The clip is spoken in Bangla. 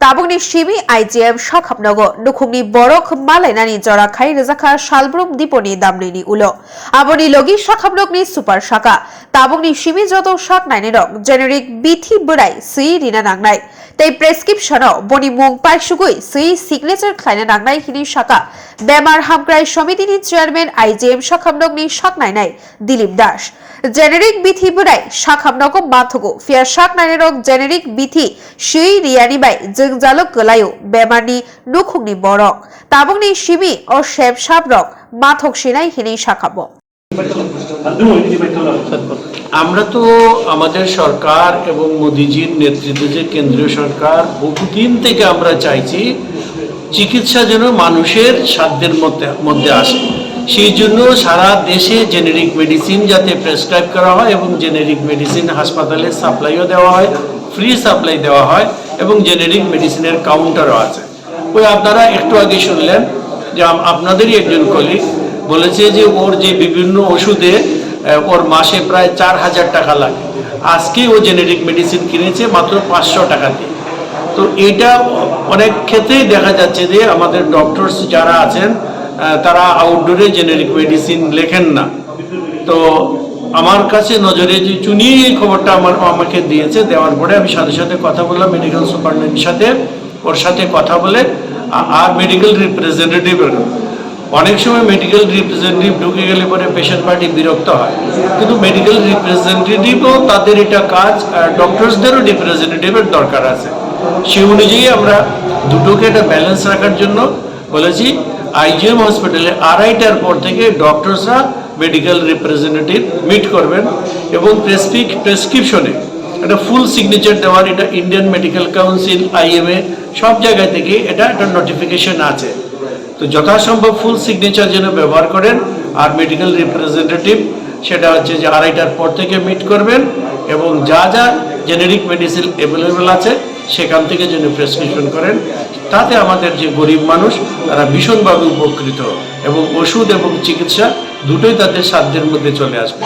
ताबुंनि सिमि आइजिएम शाखाबनगो दुखुंनि बरक मालायनानि जराखाय रोजाखा सालब्रुम दिपनि दामनैनि उलो आबनि लगी शाखाबनगनि सुपार शाखा ताबुंनि सिमि जत शाक नायनि रक जेनेरिक बिथि बोराय सै रिना नांनाय तै प्रेसक्रिप्शनाव बनि मुं पाइसुगुइ सै सिगनेचार खायना नांनाय हिनि शाखा बेमार हामग्राय समितिनि चेयारमैन आइजिएम शाखाबनगनि शाक नायनाय दिलीप दास जेनेरिक बिथि बोराय शाखाबनगो माथगो फिया शाक नायनि रक जेनेरिक बिथि सै रियानि बाय जोंजालक गलायो बेमारनि नुखुंनि बरक ताबुंनि सिमि ओ शेब साबरक माथक सिनाय हिनि शाखाबो আমরা তো আমাদের সরকার এবং মোদিজির নেতৃত্বে যে কেন্দ্রীয় সরকার বহুদিন থেকে আমরা চাইছি চিকিৎসা যেন মানুষের সাধ্যের মধ্যে আসে সেই জন্য সারা দেশে জেনেরিক মেডিসিন যাতে প্রেসক্রাইব করা হয় এবং জেনেরিক মেডিসিন হাসপাতালে সাপ্লাইও দেওয়া হয় ফ্রি সাপ্লাই দেওয়া হয় এবং জেনেরিক মেডিসিনের কাউন্টারও আছে ওই আপনারা একটু আগে শুনলেন যে আপনাদেরই একজন কলিগ বলেছে যে ওর যে বিভিন্ন ওষুধে ওর মাসে প্রায় 4000 টাকা লাগে আজকে ও জেনেরিক মেডিসিন কিনেছে মাত্র 500 টাকা দিয়ে তো এটা অনেক ক্ষেত্রেই দেখা যাচ্ছে যে আমাদের ডক্টরস যারা আছেন তারা আউটডোরে জেনেরিক মেডিসিন লেখেন না তো আমার কাছে নজরে যে চুনি এই খবরটা আমাকে দিয়েছে দেওয়ার পরে আমি সাথে সাথে কথা বললাম মেডিকেল সুপারিনটেন্ডেন্টের সাথে ওর সাথে কথা বলে আর মেডিকেল রিপ্রেজেন্টেটিভের অনেক সময় মেডিকেল রিপ্রেজেন্টেটিভ ঢুকে গেলে পরে পেশেন্ট পার্টি বিরক্ত হয় কিন্তু মেডিকেল রিপ্রেজেন্টেটিভও তাদের এটা কাজ ডক্টরসদেরও রিপ্রেজেন্টেটিভের দরকার আছে সেই অনুযায়ী আমরা দুটোকে একটা ব্যালেন্স রাখার জন্য বলেছি আইজিএম হসপিটালে 2:30টার পর থেকে ডক্টরসরা মেডিকেল রিপ্রেজেন্টেটিভ মিট করবেন এবং প্রেসক্রিপশনে একটা ফুল সিগনেচার দেওয়ার এটা ইন্ডিয়ান মেডিকেল কাউন্সিল আইএমএ সব জায়গা থেকে এটা একটা নোটিফিকেশন আছে তো যথাসম্ভব ফুল সিগনেচার যেন ব্যবহার করেন আর মেডিকেল রিপ্রেজেন্টেটিভ সেটা হচ্ছে যে 2:30টার পর থেকে মিট করবেন এবং যা যা জেনেরিক মেডিসিন অ্যাভেলেবেল আছে সেখান থেকে যেন প্রেসক্রিপশন করেন তাতে আমাদের যে গরিব মানুষ তারা ভীষণভাবে উপকৃত এবং ওষুধ এবং চিকিৎসা দুটোই তাদের সাধ্যের মধ্যে চলে আসবে।